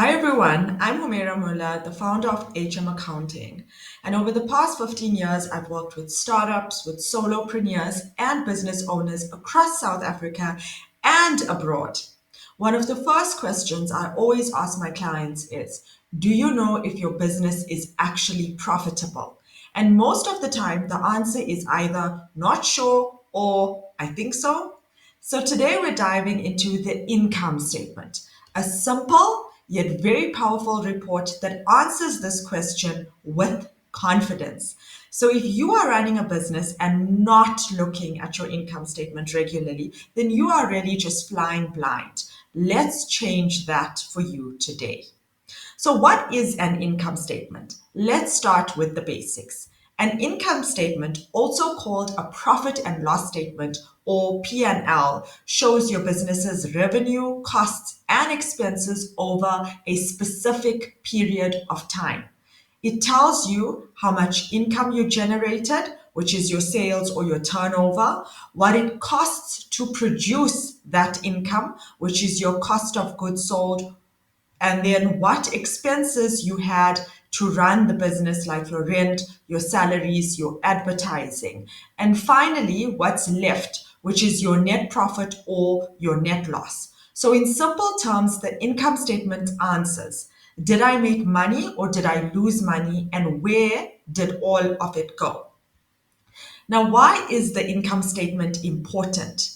Hi everyone, I'm Humaira Mullah, the founder of HM Accounting. And over the past 15 years, I've worked with startups, with solopreneurs, and business owners across South Africa and abroad. One of the first questions I always ask my clients is, do you know if your business is actually profitable? And most of the time, the answer is either not sure or I think so. So today we're diving into the income statement, a simple yet very powerful report that answers this question with confidence. So if you are running a business and not looking at your income statement regularly, then you are really just flying blind. Let's change that for you today. So, what is an income statement? Let's start with the basics. An income statement, also called a profit and loss statement or P&L, shows your business's revenue, costs, and expenses over a specific period of time. It tells you how much income you generated, which is your sales or your turnover, what it costs to produce that income, which is your cost of goods sold, and then what expenses you had to run the business, like your rent, your salaries, your advertising. And finally, what's left, which is your net profit or your net loss. So, in simple terms, the income statement answers, did I make money or did I lose money, and where did all of it go? Now, why is the income statement important?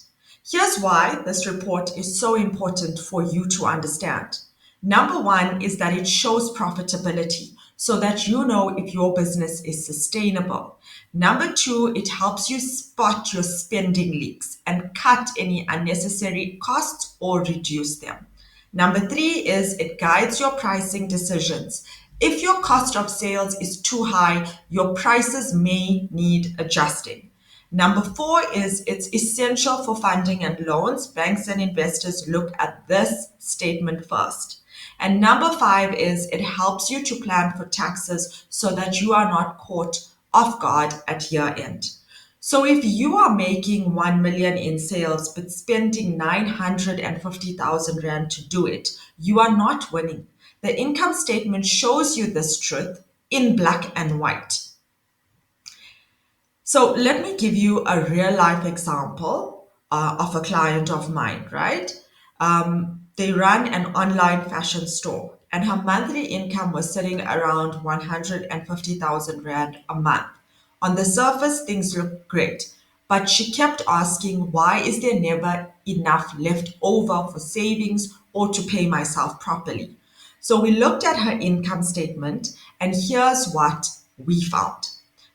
Here's why this report is so important for you to understand. Number one is that it shows profitability so that you know if your business is sustainable. Number two, it helps you spot your spending leaks and cut any unnecessary costs or reduce them. Number three is it guides your pricing decisions. If your cost of sales is too high, your prices may need adjusting. Number four is it's essential for funding and loans. Banks and investors look at this statement first. And number five is it helps you to plan for taxes so that you are not caught off guard at year end. So if you are making 1 million in sales but spending 950,000 rand to do it, you are not winning. The income statement shows you this truth in black and white. So let me give you a real life example of a client of mine, right? They run an online fashion store and her monthly income was sitting around 150,000 Rand a month. On the surface, things look great, but she kept asking, why is there never enough left over for savings or to pay myself properly? So we looked at her income statement, and here's what we found.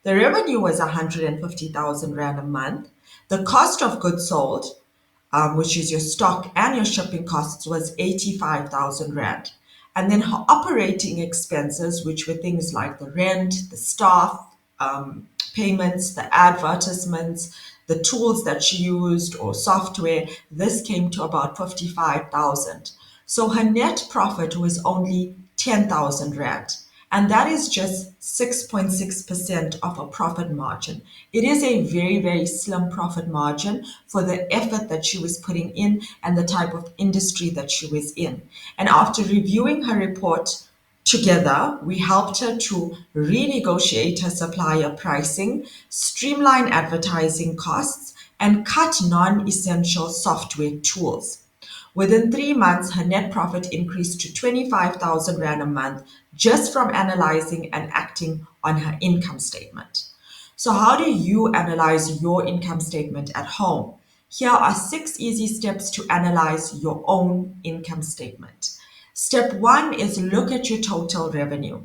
The revenue was 150,000 Rand a month. The cost of goods sold, which is your stock and your shipping costs, was 85,000 Rand. And then her operating expenses, which were things like the rent, the staff, payments, the advertisements, the tools that she used or software, this came to about 55,000. So her net profit was only 10,000 Rand. And that is just 6.6% of a profit margin. It is a very, very slim profit margin for the effort that she was putting in and the type of industry that she was in. And after reviewing her report together, we helped her to renegotiate her supplier pricing, streamline advertising costs, and cut non essential software tools. Within 3 months, her net profit increased to 25,000 Rand a month just from analyzing and acting on her income statement. So, how do you analyze your income statement at home? Here are 6 easy steps to analyze your own income statement. Step one is look at your total revenue.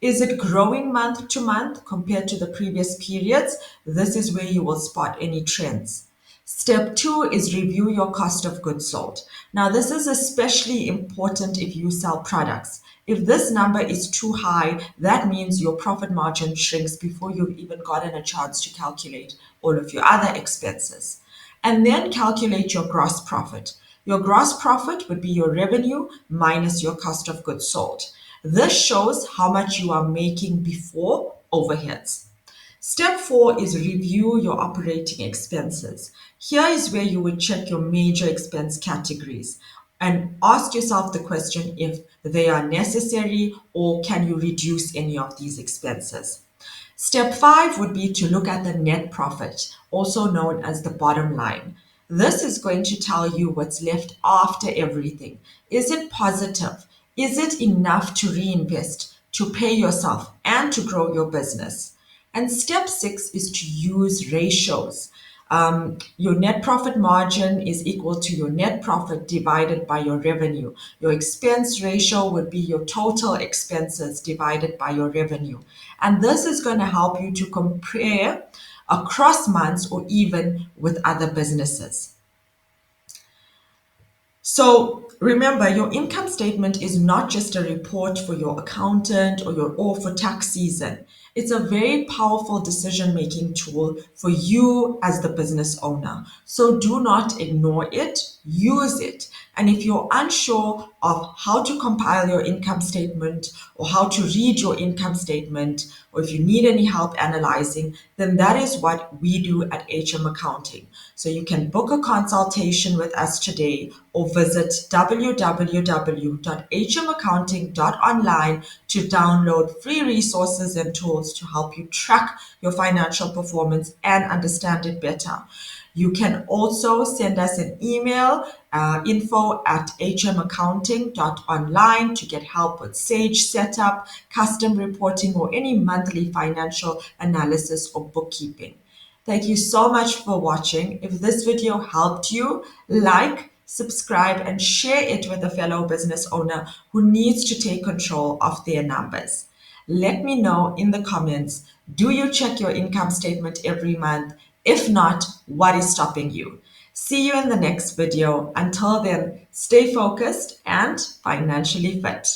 Is it growing month to month compared to the previous periods? This is where you will spot any trends. Step two is review your cost of goods sold. Now, this is especially important if you sell products. If this number is too high, that means your profit margin shrinks before you've even gotten a chance to calculate all of your other expenses. And then calculate your gross profit. Your gross profit would be your revenue minus your cost of goods sold. This shows how much you are making before overheads. Step four is review your operating expenses. Here is where you would check your major expense categories. and ask yourself the question if they are necessary or can you reduce any of these expenses. Step 5 would be to look at the net profit, also known as the bottom line. This is going to tell you what's left after everything. Is it positive? Is it enough to reinvest, to pay yourself, and to grow your business? And step 6 is to use ratios. Your net profit margin is equal to your net profit divided by your revenue. Your expense ratio would be your total expenses divided by your revenue. And this is going to help you to compare across months or even with other businesses. So remember, your income statement is not just a report for your accountant or for tax season. It's a very powerful decision-making tool for you as the business owner. So do not ignore it, use it. And if you're unsure of how to compile your income statement or how to read your income statement, or if you need any help analyzing, then that is what we do at HM Accounting. So you can book a consultation with us today or visit www.hmaccounting.online to download free resources and tools to help you track your financial performance and understand it better. You can also send us an email, info@hmaccounting.online to get help with Sage setup, custom reporting, or any monthly financial analysis or bookkeeping. Thank you so much for watching. If this video helped you, like, subscribe, and share it with a fellow business owner who needs to take control of their numbers. Let me know in the comments, do you check your income statement every month? If not, what is stopping you? See you in the next video. Until then, stay focused and financially fit.